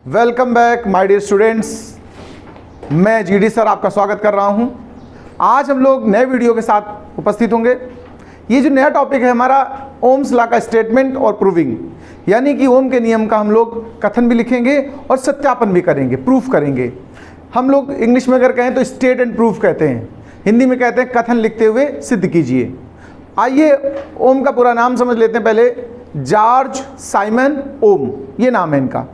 Welcome back my dear students. मैं GD sir आपका स्वागत कर रहा हूं। आज हम लोग नए वीडियो के साथ उपस्थित होंगे। ये जो नया टॉपिक है हमारा ओम्स लॉ का स्टेटमेंट और प्रूविंग, यानी कि ओम के नियम का हम लोग कथन भी लिखेंगे और सत्यापन भी करेंगे, प्रूफ करेंगे। हम लोग इंग्लिश में अगर कहें तो स्टेट एंड प्रूफ कहते हैं, हिंदी में कहते हैं कथन लिखते हुए सिद्ध कीजिए। आइए ओम का पूरा नाम समझ लेते हैं पहले। जॉर्ज साइमन ओम, ये नाम है इनका,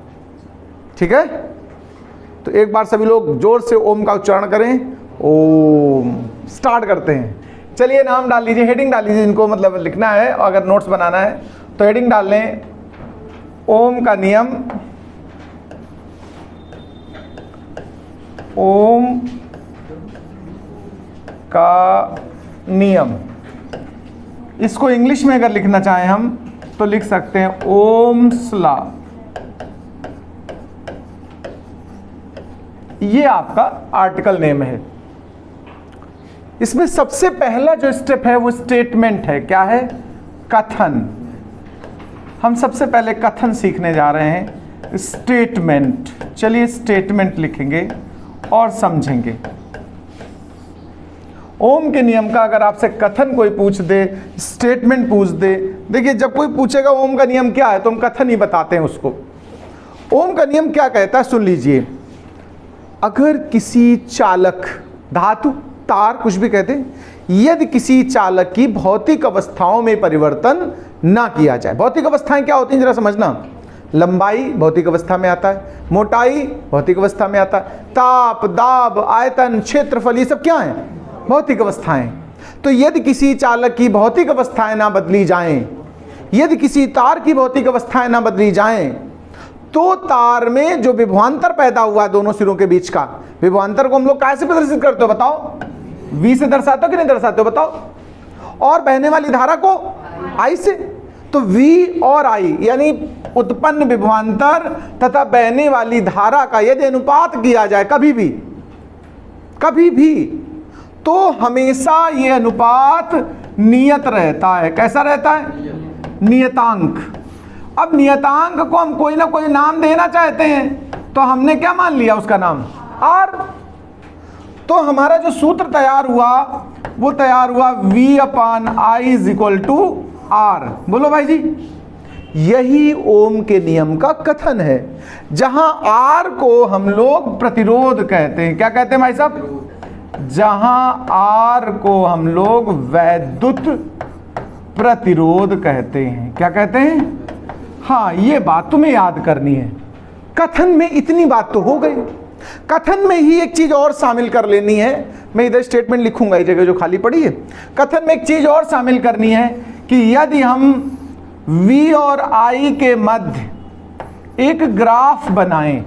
ठीक है। तो एक बार सभी लोग जोर से ओम का उच्चारण करें। ओम। स्टार्ट करते हैं। चलिए नाम डाल लीजिए, हेडिंग डाल लीजिए, इनको मतलब लिखना है और अगर नोट्स बनाना है तो हेडिंग डाल लें, ओम का नियम। ओम का नियम। इसको इंग्लिश में अगर लिखना चाहें हम तो लिख सकते हैं ओम्स लॉ। ये आपका आर्टिकल नेम है। इसमें सबसे पहला जो स्टेप है वो स्टेटमेंट है। क्या है? कथन। हम सबसे पहले कथन सीखने जा रहे हैं, स्टेटमेंट। चलिए स्टेटमेंट लिखेंगे और समझेंगे। ओम के नियम का अगर आपसे कथन कोई पूछ दे, स्टेटमेंट पूछ दे, देखिए जब कोई पूछेगा ओम का नियम क्या है तो हम कथन ही बताते हैं उसको। ओम का नियम क्या कहता है सुन लीजिए। अगर किसी चालक, धातु, तार, कुछ भी कहते हैं, यदि किसी चालक की भौतिक अवस्थाओं में परिवर्तन ना किया जाए। भौतिक अवस्थाएं क्या होती हैं जरा समझना। लंबाई भौतिक अवस्था में आता है, मोटाई भौतिक अवस्था में आता है, ताप, दाब, आयतन, क्षेत्रफल, ये सब क्या है? भौतिक अवस्थाएं। तो यदि किसी चालक की भौतिक अवस्थाएं ना बदली जाएं, यदि किसी तार की भौतिक अवस्थाएं ना बदली जाएं, तो तार में जो विभवांतर पैदा हुआ है दोनों सिरों के बीच का, विभवांतर को हम लोग कैसे प्रदर्शित करते हो बताओ? V से दर्शाते हो कि नहीं दर्शाते हो बताओ? और बहने वाली धारा को I से। तो V और I यानी उत्पन्न विभवांतर तथा बहने वाली धारा का यदि अनुपात किया जाए कभी भी तो हमेशा ये अनुपात नियत रहता है। कैसा रहता है? नियतांक। अब नियतांक को हम कोई ना कोई नाम देना चाहते हैं तो हमने क्या मान लिया उसका नाम? R। तो हमारा जो सूत्र तैयार हुआ वो तैयार हुआ V/I is equal to R। बोलो भाई जी, यही ओम के नियम का कथन है, जहां R को हम लोग प्रतिरोध कहते हैं। क्या कहते हैं भाई साहब? जहां R को हम लोग वैद्युत प्रतिरोध कहते हैं। क्या कहते हैं? हाँ, ये बात तुम्हें याद करनी है। कथन में इतनी बात तो हो गई, कथन में ही एक चीज और शामिल कर लेनी है। मैं इधर स्टेटमेंट लिखूंगा, इस जगह जो खाली पड़ी है। कथन में एक चीज और शामिल करनी है कि यदि हम V और I के मध्य एक ग्राफ बनाएं।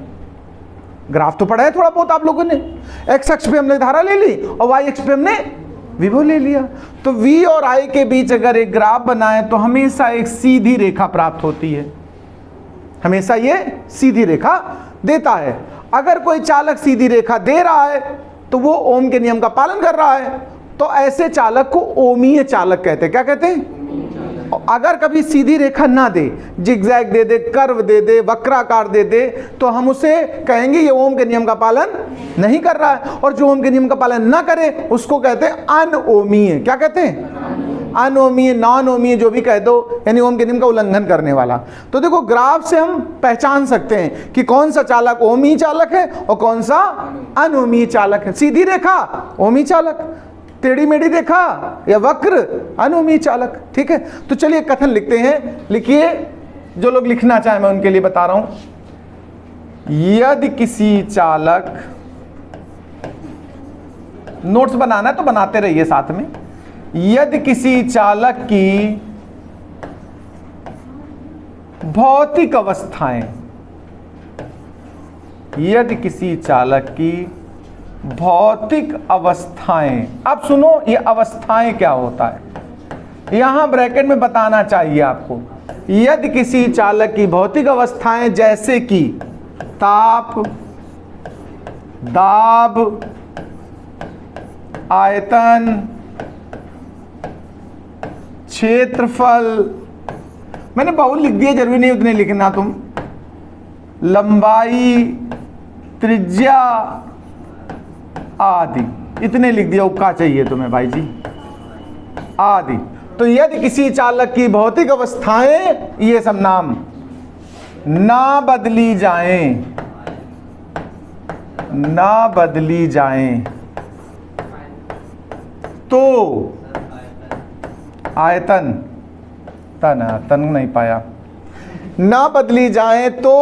ग्राफ तो पढ़ा है थोड़ा बहुत आप लोगों ने। एक्स अक्ष पे हमने धारा ले ली और वाई अक्ष पे हमने विभव ले लिया। तो V और I के बीच अगर एक ग्राफ बनाए तो हमेशा एक सीधी रेखा प्राप्त होती है, हमेशा ये सीधी रेखा देता है। अगर कोई चालक सीधी रेखा दे रहा है तो वो ओम के नियम का पालन कर रहा है, तो ऐसे चालक को ओमीय चालक कहते हैं। क्या कहते हैं? अगर कभी सीधी रेखा ना दे, जिगजैग दे दे, कर्व दे दे, वक्राकार दे दे, तो हम उसे कहेंगे ये ओम के नियम का पालन नहीं कर रहा है। और जो ओम के नियम का पालन ना करे उसको कहते हैं अनओमीय। क्या कहते हैं? अनओमीय, नॉन ओमीय, जो भी कह दो, यानी ओम के नियम का उल्लंघन करने वाला। तो देखो ग्राफ से हम पहचान सकते हैं कि कौन सा चालक ओमीय चालक है और कौन सा अनओमीय चालक है। सीधी रेखा ओमीय चालक, टेढ़ी मेढ़ी रेखा या वक्र अनओमीय चालक। ठीक है, तो चलिए कथन लिखते हैं। लिखिए, जो लोग लिखना चाहें मैं उनके लिए बता रहा हूं। यदि किसी चालक, नोट्स बनाना है तो बनाते रहिए साथ में। यदि किसी चालक की भौतिक अवस्थाएं, यदि किसी चालक की भौतिक अवस्थाएं। अब सुनो, ये अवस्थाएं क्या होता है यहां ब्रैकेट में बताना चाहिए आपको। यदि किसी चालक की भौतिक अवस्थाएं जैसे कि ताप, दाब, आयतन, क्षेत्रफल, मैंने बहुत लिख दिया, जरूरी नहीं उतने लिखना तुम। लंबाई, त्रिज्या आदि। इतने लिख दिया, उपका चाहिए तुम्हें भाई जी, आदि। तो यदि किसी चालक की भौतिक अवस्थाएं, ये सब नाम ना बदली जाएं, ना बदली जाएं, तो आयतन, तन नहीं पाया, ना बदली जाएं तो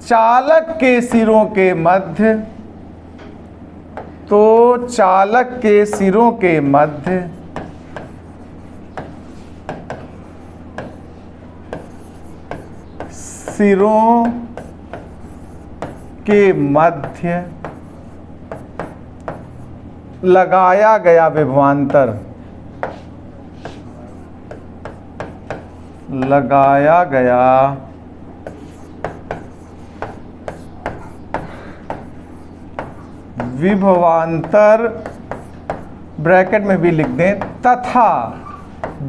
चालक के सिरों के मध्य, तो चालक के सिरों के मध्य सिरों के मध्य लगाया गया विभवांतर, लगाया गया विभवांतर, ब्रैकेट में भी लिख दें, तथा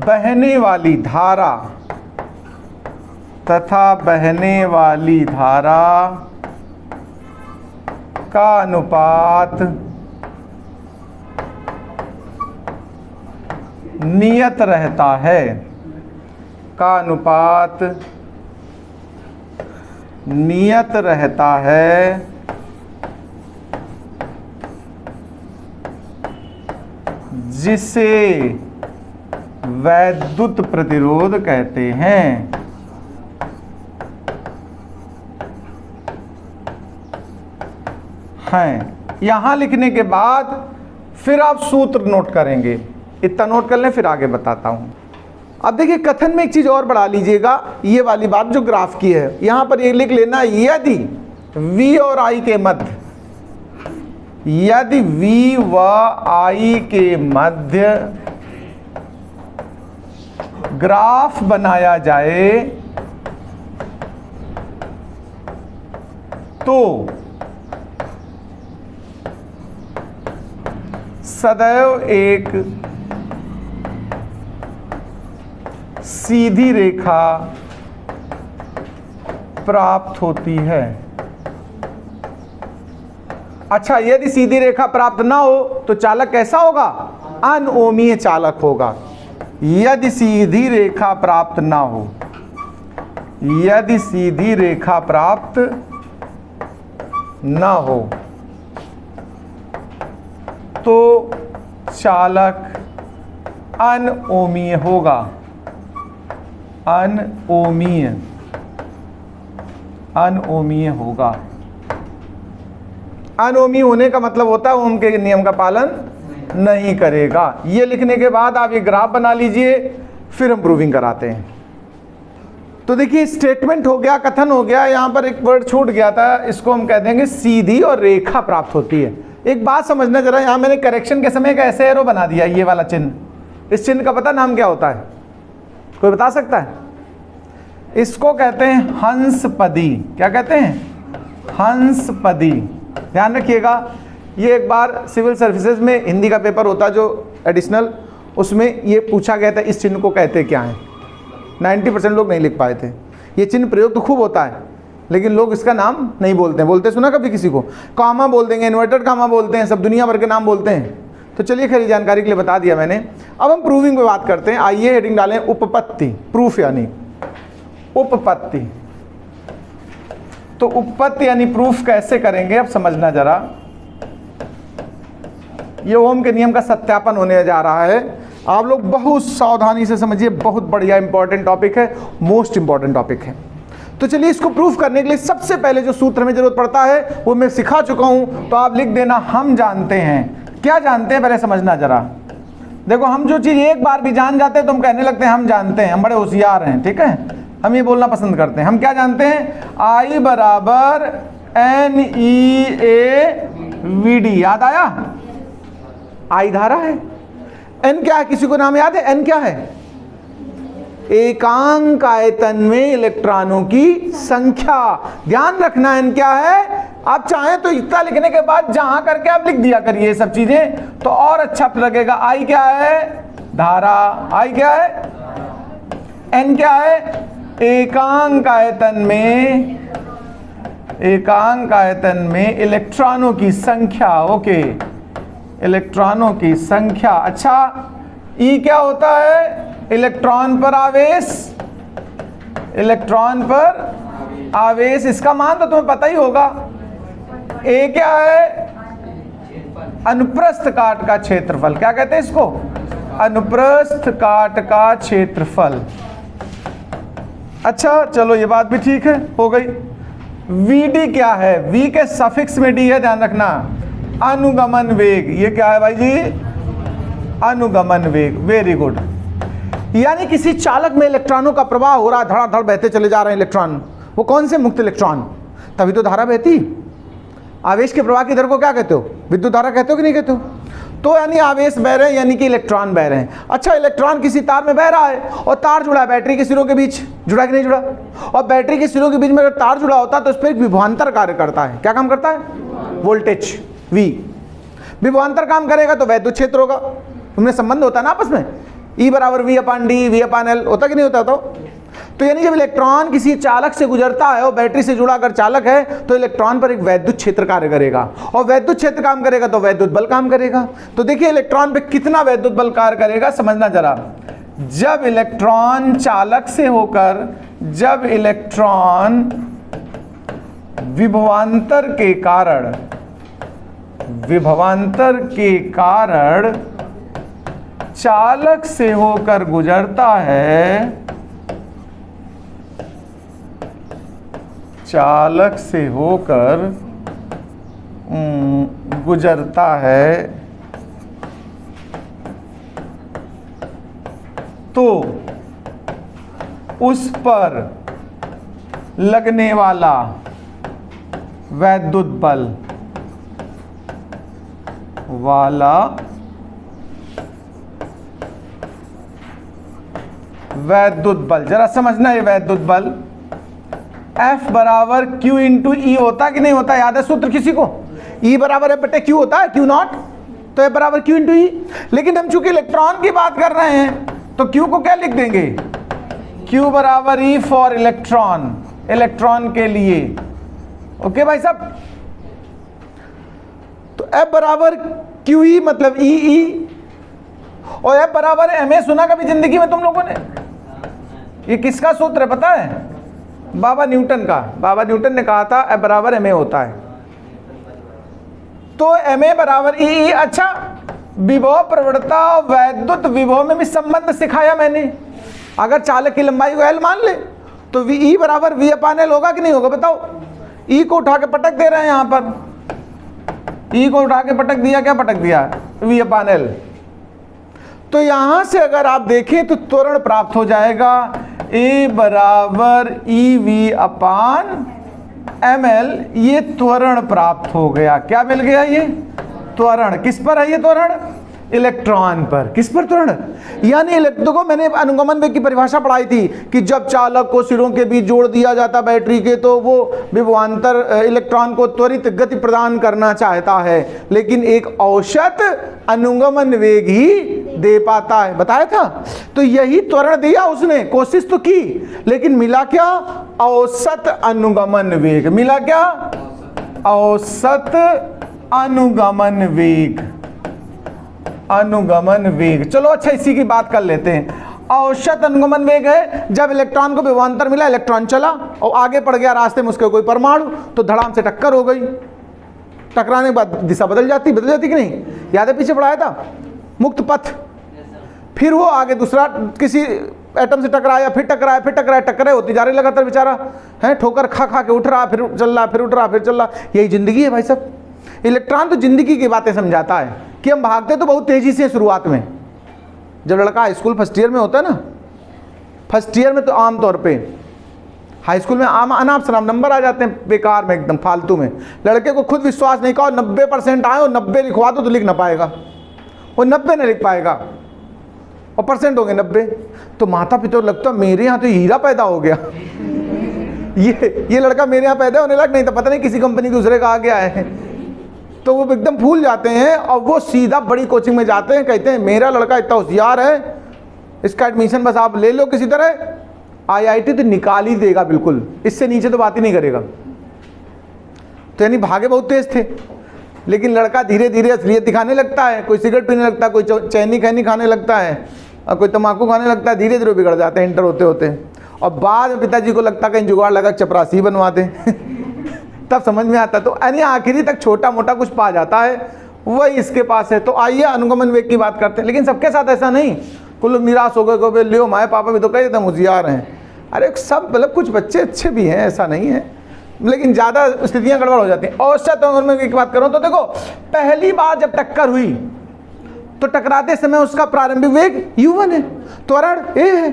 बहने वाली धारा, तथा बहने वाली धारा का अनुपात नियत रहता है, का अनुपात नियत रहता है, जिसे वैद्युत प्रतिरोध कहते हैं। यहां लिखने के बाद फिर आप सूत्र नोट करेंगे, इतना नोट कर लें, फिर आगे बताता हूं। अब देखिए कथन में एक चीज और बढ़ा लीजिएगा, ये वाली बात जो ग्राफ की है, यहां पर ये लिख लेना, यदि V और I के मध्य, यदि V व I के मध्य ग्राफ बनाया जाए तो सदैव एक सीधी रेखा प्राप्त होती है। अच्छा, यदि सीधी रेखा प्राप्त ना हो तो चालक कैसा होगा? अनओमीय चालक होगा। यदि सीधी रेखा प्राप्त ना हो, यदि सीधी रेखा प्राप्त ना हो तो चालक अनओमीय होगा, अनओमीय, अनओमीय होगा। अनओमीय होने का मतलब होता है ओम के नियम का पालन नहीं करेगा। ये लिखने के बाद आप ये ग्राफ बना लीजिए, फिर हम प्रूविंग कराते हैं। तो देखिए स्टेटमेंट हो गया, कथन हो गया, यहां पर एक वर्ड छूट गया था, इसको हम कह देंगे सीधी और रेखा प्राप्त होती है। एक बात समझना जरा, यहां मैंने करेक्शन के समय एक ऐसे एरो बना दिया, ये वाला चिन्ह। इस चिन्ह का पता नाम क्या होता है? कोई बता सकता है? इसको कहते हैं हंसपदी। क्या कहते हैं? हंसपदी। ध्यान रखिएगा, ये एक बार सिविल सर्विसेज में हिंदी का पेपर होता जो एडिशनल, उसमें ये पूछा गया था इस चिन्ह को कहते क्या है। 90% लोग नहीं लिख पाए थे। ये चिन्ह प्रयोग तो खूब होता है, लेकिन लोग इसका नाम नहीं बोलते हैं। बोलते सुना कभी किसी को? कामा बोल देंगे, इन्वर्टेड कामा बोलते हैं, सब दुनिया भर के नाम बोलते हैं। तो चलिए खरी जानकारी के लिए बता दिया मैंने। अब हम प्रूविंग पे बात करते हैं। आइए हेडिंग डालें उपपत्ति, प्रूफ यानी उपपत्ति। तो उपपत्ति यानी प्रूफ कैसे करेंगे अब समझना जरा। ये ओम के नियम का सत्यापन होने जा रहा है। आप लोग बहुत सावधानी से समझिए, बहुत बढ़िया इंपॉर्टेंट टॉपिक है, मोस्ट इंपॉर्टेंट टॉपिक है। तो चलिए इसको प्रूफ करने के लिए सबसे पहले जो सूत्र में जरूरत पड़ता है वो मैं सिखा चुका हूं, तो आप लिख देना हम जानते हैं। क्या जानते हैं पहले समझना जरा। देखो, हम जो चीज एक बार भी जान जाते हैं तो हम कहने लगते हैं हम जानते हैं, हम बड़े होशियार हैं, ठीक है, हम ये बोलना पसंद करते हैं। हम क्या जानते हैं? I बराबर NEAVD। याद आया? I धारा है, N क्या है? किसी को नाम याद है? N क्या है? एकांक आयतन में इलेक्ट्रॉनों की संख्या। ध्यान रखना N क्या है। आप चाहें तो इतना लिखने के बाद जहां करके आप लिख दिया करिए सब चीजें, तो और अच्छा लगेगा। I क्या है? धारा। I क्या है? N क्या है? एकांक आयतन में इलेक्ट्रॉनों की संख्या, ओके, इलेक्ट्रॉनों की संख्या। अच्छा, ई क्या होता है? इलेक्ट्रॉन पर आवेश, इलेक्ट्रॉन पर आवेश। इसका मान तो तुम्हें पता ही होगा। ए क्या है? अनुप्रस्थ काट का क्षेत्रफल। क्या कहते हैं इसको? अनुप्रस्थ काट का क्षेत्रफल। अच्छा चलो, ये बात भी ठीक है, हो गई। वीडी क्या है? वी के सफिक्स में डी है, ध्यान रखना। अनुगमन वेग, ये क्या है भाई जी? अनुगमन वेग। Very good. यानी किसी चालक में इलेक्ट्रॉनों का प्रवाह हो रहा है, धड़ाधड़ बहते चले जा रहे हैं इलेक्ट्रॉन। वो कौन से? मुक्त इलेक्ट्रॉन, तभी तो धारा बहती। आवेश के प्रवाह की दर को क्या कहते हो? विद्युत धारा कहते हो कि नहीं कहते हो? तो यानी आवेश बह रहे हैं, यानी कि इलेक्ट्रॉन बह रहे हैं। अच्छा, इलेक्ट्रॉन किसी तार में बह रहा है और तार जुड़ा है बैटरी के सिरों के बीच, जुड़ा कि नहीं जुड़ा? और बैटरी के सिरों के बीच में अगर तार जुड़ा होता है तो उस पर एक विभवांतर कार्य करता है। क्या काम करता है? Voltage V। विभवांतर काम करेगा तो वैद्युत क्षेत्र होगा, उनमें संबंध होता है ना आपस में। E बराबर V/D, V/L होता कि नहीं होता? तो यानी जब इलेक्ट्रॉन किसी चालक से गुजरता है और बैटरी से जुड़ा अगर चालक है तो इलेक्ट्रॉन पर एक वैद्युत क्षेत्र कार्य करेगा, और वैद्युत क्षेत्र काम करेगा तो वैद्युत बल काम करेगा। तो देखिए इलेक्ट्रॉन पे कितना वैद्युत बल कार्य करेगा, समझना जरा। जब इलेक्ट्रॉन चालक से होकर, जब इलेक्ट्रॉन विभवांतर के कारण चालक से होकर गुजरता है, चालक से होकर गुजरता है, तो उस पर लगने वाला वैद्युत बल जरा समझना। ये वैद्युत बल F बराबर Q इंटू ई होता कि नहीं होता? याद है सूत्र किसी को? E बराबर F बटे Q होता है, Q नॉट, तो F बराबर Q इंटू ई। लेकिन हम चूंकि इलेक्ट्रॉन की बात कर रहे हैं तो Q को क्या लिख देंगे? Q बराबर E फॉर इलेक्ट्रॉन, इलेक्ट्रॉन के लिए। ओके भाई साहब, तो F बराबर QE मतलब EE, और F बराबर MA सुना कभी जिंदगी में तुम लोगों ने? ये किसका सूत्र है पता है? बाबा न्यूटन का। बाबा न्यूटन ने कहा था F बराबर MA होता है। तो MA बराबर EE। अच्छा, विभव प्रवणता और वैद्युत विभव में भी संबंध सिखाया मैंने। अगर चालक की लंबाई को L मान ले तो E बराबर V/L होगा कि नहीं होगा? बताओ। E को उठा के पटक दे रहे हैं यहां पर, E को उठा के पटक दिया, क्या पटक दिया? V/L। तो यहां से अगर आप देखें तो त्वरण प्राप्त हो जाएगा, A बराबर EV/ml। ये त्वरण प्राप्त हो गया। क्या मिल गया? ये त्वरण। किस पर है ये त्वरण? इलेक्ट्रॉन पर। किस पर त्वरण? यानी देखो, मैंने अनुगमन वेग की परिभाषा पढ़ाई थी कि जब चालक को सिरों के बीच जोड़ दिया जाता बैटरी के तो वो विभवांतर इलेक्ट्रॉन को त्वरित गति प्रदान करना चाहता है, लेकिन एक औसत अनुगमन वेग ही दे पाता है, बताया था। तो यही त्वरण दिया उसने, कोशिश तो की, लेकिन मिला क्या? औसत अनुगमन वेग। मिला क्या? औसत अनुगमन वेग। अनुगमन वेग। चलो अच्छा, इसी की बात कर लेते हैं। औसत अनुगमन वेग है जब इलेक्ट्रॉन को विभवांतर मिला, इलेक्ट्रॉन चला और आगे पड़ गया रास्ते में उसके कोई परमाणु, तो धड़ाम से टक्कर हो गई। टकराने के बाद दिशा बदल जाती कि नहीं? याद है पीछे पढ़ाया था, मुक्त पथ। फिर वो आगे दूसरा किसी एटम से टकराया, फिर टकराया, टक्करें होती जा रही लगातार, बेचारा है ठोकर खा के उठ रहा, फिर चल रहा, फिर उठ रहा, फिर चल रहा। यही जिंदगी है भाई साहब। इलेक्ट्रॉन तो जिंदगी की बातें समझाता है कि हम भागते तो बहुत तेजी से शुरुआत में। जब लड़का हाई स्कूल फर्स्ट ईयर में होता है ना, फर्स्ट ईयर में तो आमतौर पे हाई स्कूल में अनाप शनाप नंबर आ जाते हैं, बेकार में, एकदम फालतू में। लड़के को खुद विश्वास नहीं कहो 90% आए और 90 लिखवा दो तो लिख ना पाएगा, वो 90 नहीं लिख पाएगा, और परसेंट हो गए 90। तो माता पिता को लगता है मेरे यहाँ तो हीरा पैदा हो गया, ये लड़का मेरे यहाँ पैदा होने लग, नहीं तो पता नहीं किसी कंपनी दूसरे का आ गया है। तो वो एकदम भूल जाते हैं और वो सीधा बड़ी कोचिंग में जाते हैं, कहते हैं मेरा लड़का इतना होशियार है, इसका एडमिशन बस आप ले लो किसी तरह, IIT तो निकाल ही देगा बिल्कुल, इससे नीचे तो बात ही नहीं करेगा। तो यानी भागे बहुत तेज थे, लेकिन लड़का धीरे धीरे असलियत दिखाने लगता है, कोई सिगरेट पीने लगता है, कोई चैनी खैनी खाने लगता है और कोई तम्बाकू खाने लगता है, धीरे धीरे बिगड़ जाते हैं इंटर होते होते। और बाद में पिताजी को लगता है कहीं जुगाड़ लगा चपरासी बनवा दें तब समझ में आता। तो यानी आखिरी तक छोटा मोटा कुछ पा जाता है, वही इसके पास है। तो आइए अनुगमन वेग की बात करते हैं। लेकिन सबके साथ ऐसा नहीं, कुछ लोग निराश हो गए, को लियो माए पापा भी तो कहे थे होशियार हैं। अरे सब मतलब कुछ बच्चे अच्छे भी हैं, ऐसा नहीं है, लेकिन ज़्यादा स्थितियाँ गड़बड़ हो जाती हैं। औसत अनुगमन वेग की बात करूँ तो देखो, पहली बार जब टक्कर हुई तो टकराते समय उसका प्रारंभिक वेग u1 है, त्वरण a है।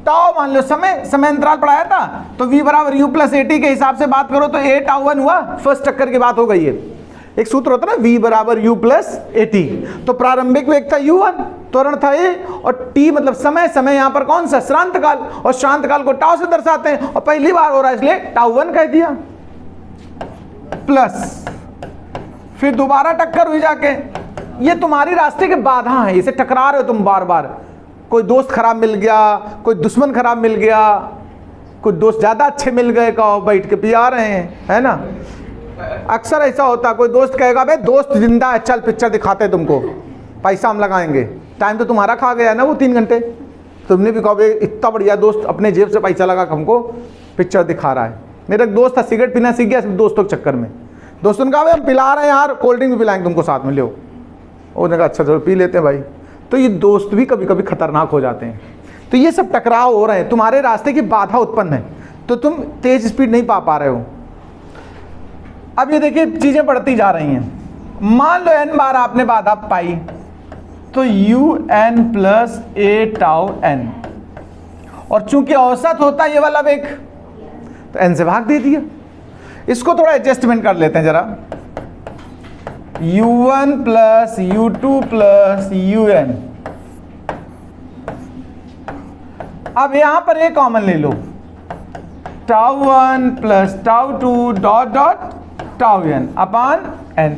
टाउ मान लो समय अंतराल पढ़ाया था, तो v बराबर u प्लस at के हिसाब से बात करो तो a टाउ 1 हुआ, फर्स्ट टक्कर की बात हो गई है। एक सूत्र होता है ना v बराबर u प्लस at, तो प्रारंभिक वेग था u1, त्वरण था a, और t मतलब समय यहाँ पर कौन सा श्रांत काल, और श्रांत काल को टाउ से दर्शाते हैं, और पहली बार हो रहा है इसलिए टाउ 1 कह दिया। प्लस फिर दोबारा टक्कर हुई जाके, ये तुम्हारी रास्ते के बाधा है, इसे टकरा रहे हो तुम बार बार। कोई दोस्त खराब मिल गया, कोई दुश्मन खराब मिल गया, कोई दोस्त ज़्यादा अच्छे मिल गए, कहो बैठ के पिया रहे हैं, है ना। अक्सर ऐसा होता, कोई दोस्त कहेगा भाई दोस्त जिंदा है, चल पिक्चर दिखाते हैं तुमको, पैसा हम लगाएंगे। टाइम तो तुम्हारा खा गया ना वो 3 घंटे, तुमने भी कहो भाई इतना बढ़िया दोस्त अपने जेब से पैसा लगा हमको पिक्चर दिखा रहा है। मेरा एक दोस्त था, सिगरेट पीना सीख गया सिर्फ दोस्तों के चक्कर में। दोस्तों ने कहा भाई हम पिला रहे हैं यार, कोल्ड ड्रिंक भी पिलाएंगे तुमको साथ में, लो। उन्होंने कहा अच्छा चलो पी लेते हैं भाई। तो ये दोस्त भी कभी कभी खतरनाक हो जाते हैं। तो ये सब टकराव हो रहे हैं, तुम्हारे रास्ते की बाधा उत्पन्न है, तो तुम तेज स्पीड नहीं पा रहे हो। अब ये देखिए चीजें बढ़ती जा रही हैं। मान लो n बार आपने बाधा पाई, तो un plus a tau n, और चूंकि औसत होता है ये वाला वेग, तो n से भाग दे दिया। इसको थोड़ा एडजस्टमेंट कर लेते हैं जरा, u1 plus u2 plus un। अब यहां पर एक कॉमन ले लो, tau 1 plus tau 2 dot dot tau n अपान n।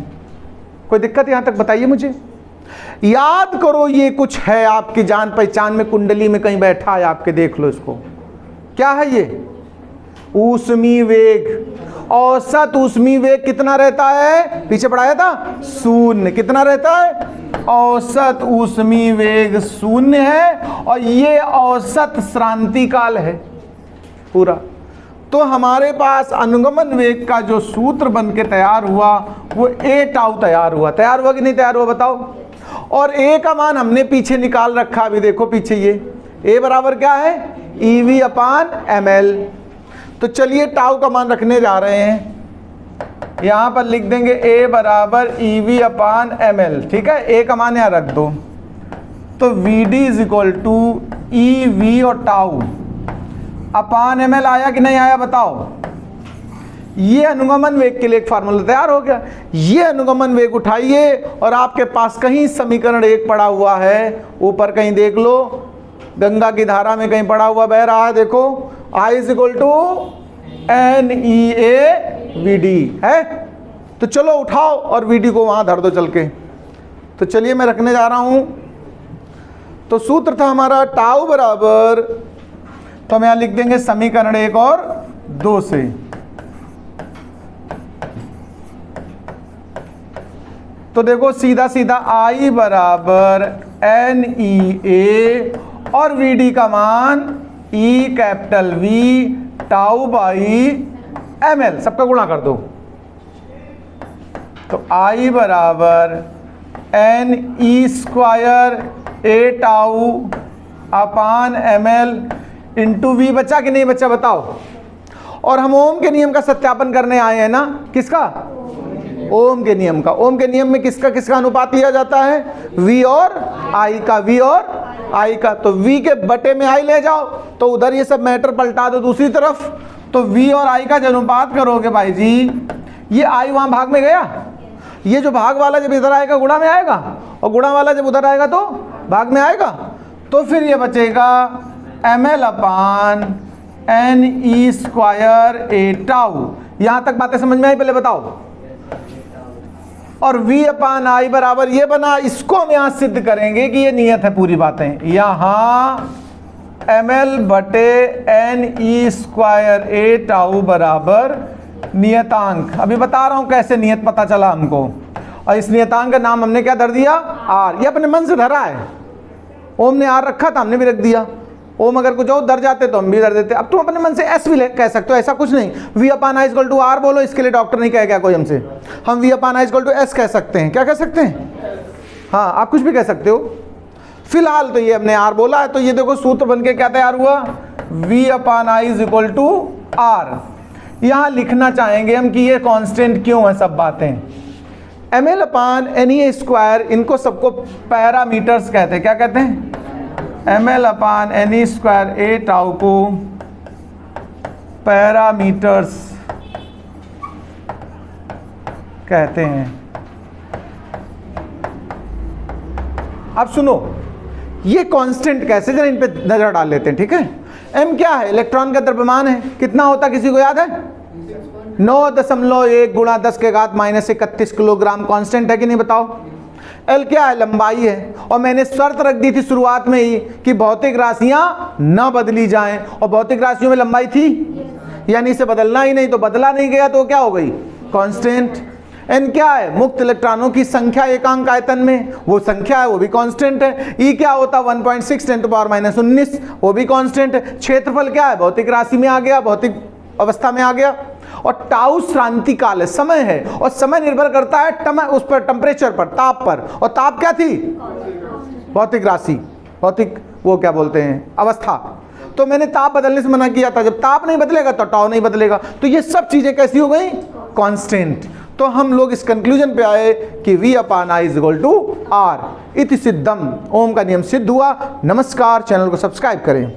कोई दिक्कत यहां तक बताइए मुझे। याद करो ये कुछ है आपकी जान पहचान में, कुंडली में कहीं बैठा है आपके, देख लो इसको। क्या है ये? ऊष्मी वेग। औसत ऊष्मी वेग कितना रहता है? पीछे पढ़ाया था, 0। कितना रहता है? औसत ऊष्मी वेग 0 है, और ये औसत श्रांति काल है पूरा। तो हमारे पास अनुगमन वेग का जो सूत्र बन के तैयार हुआ वो a टाउ तैयार हुआ कि नहीं तैयार हुआ बताओ। और a का मान हमने पीछे निकाल रखा, अभी देखो पीछे ये a बराबर क्या है? EV अपान ml। तो चलिए टाउ का मान रखने जा रहे हैं, यहां पर लिख देंगे a बराबर EV अपान ml। ठीक है, a का मान यहां रख दो, तो VD is equal to EV और टाउ अपान ml आया कि नहीं आया बताओ। ये अनुगमन वेग के लिए एक फार्मूला तैयार हो गया। ये अनुगमन वेग उठाइए, और आपके पास कहीं समीकरण 1 पड़ा हुआ है, ऊपर कहीं देख लो, गंगा की धारा में कहीं पड़ा हुआ बह रहा है, देखो I is equal to NEAVD है। तो चलो उठाओ और VD को वहां धर दो चल के। तो चलिए मैं रखने जा रहा हूं। तो सूत्र था हमारा टाउ बराबर, तो हम यहां लिख देंगे समीकरण 1 और 2 से। तो देखो सीधा सीधा I बराबर NEA और VD का मान E capital V tau by ml, सबका गुणा कर दो। तो I बराबर NE square A tau upon ml into V। बचा कि नहीं बचा बताओ। और हम ओम के नियम का सत्यापन करने आए हैं ना, किसका? ओम के नियम का। ओम के नियम में किसका किसका अनुपात लिया जाता है? V और I का, V और I का। तो V के बटे में I ले जाओ, तो उधर ये सब मैटर पलटा दो दूसरी तरफ। तो V और I का जो अनुपात करोगे भाई जी, ये I वहां भाग में गया, ये जो भाग वाला जब इधर आएगा गुणा में आएगा, और गुणा वाला जब उधर आएगा तो भाग में आएगा। तो फिर ये बचेगा ml upon NE square A tau. यहां तक बातें समझ में आई? पहले बताओ। और V अपान I बराबर ये बना। इसको हम यहां सिद्ध करेंगे कि ये नियत है पूरी बातें। यहां ml बटे एन ई स्क्वायर ए टाउ बराबर नियतांक। अभी बता रहा हूं कैसे नियत पता चला हमको, और इस नियतांक का नाम हमने क्या धर दिया, आर। ये अपने मन से धरा है, ओम ने आर रखा था, हमने भी रख दिया। ओम अगर कुछ और धर जाते तो हम भी धर देते। अब तुम अपने मन से एस भी कह सकते हो, ऐसा कुछ नहीं। V upon I equal to R बोलो, इसके लिए डॉक्टर नहीं कह गया कोई हमसे। हम V upon I equal to S कह सकते हैं। क्या कह सकते हैं? हाँ, आप कुछ भी कह सकते हो। फिलहाल तो ये हमने आर बोला है, तो ये देखो सूत्र बन के क्या तैयार हुआ, V upon I is equal to R. यहां लिखना चाहेंगे हम कि ये कांस्टेंट क्यों है सब बातें। ml अपान एन ई स्क्वायर, इनको सबको पैरामीटर्स कहते हैं। क्या कहते हैं? ml अपान एन ई स्क्वायर ए टाउ को पैरामीटर्स कहते हैं। अब सुनो, ये कांस्टेंट कैसे, जरा इन पे नजर डाल लेते हैं, ठीक है। m क्या है? इलेक्ट्रॉन का द्रव्यमान है। कितना होता किसी को याद है? 9.1 गुणा 10 के घात -31 किलोग्राम। कांस्टेंट है कि नहीं बताओ। L क्या है? लंबाई है। और मैंने शर्त रख दी थी शुरुआत में ही कि भौतिक राशियां न बदली जाएं, और भौतिक राशियों में लंबाई थी, यानी इसे बदलना ही नहीं, तो बदला नहीं गया तो क्या हो गई? कांस्टेंट। n क्या है? मुक्त इलेक्ट्रॉनों की संख्या एकांक आयतन में, वो संख्या है, वो भी कांस्टेंट है। E क्या होता? 1.6 × 10⁻⁹, वो भी कांस्टेंट है। क्षेत्रफल क्या है? भौतिक राशि में आ गया, भौतिक अवस्था में आ गया। और टाउ श्रांति काल है, समय है, और समय निर्भर करता है उस पर, टेम्परेचर पर, ताप पर। और ताप क्या थी? भौतिक राशि, भौतिक वो क्या बोलते हैं, अवस्था। तो मैंने ताप बदलने से मना किया था। जब ताप नहीं बदलेगा तो टाउ नहीं बदलेगा। तो ये सब चीजें कैसी हो गई? कांस्टेंट। तो हम लोग इस कंक्लूजन पे आए कि V upon I is equal to R. इति सिद्धम, ओम का नियम सिद्ध हुआ। नमस्कार, चैनल को सब्सक्राइब करें।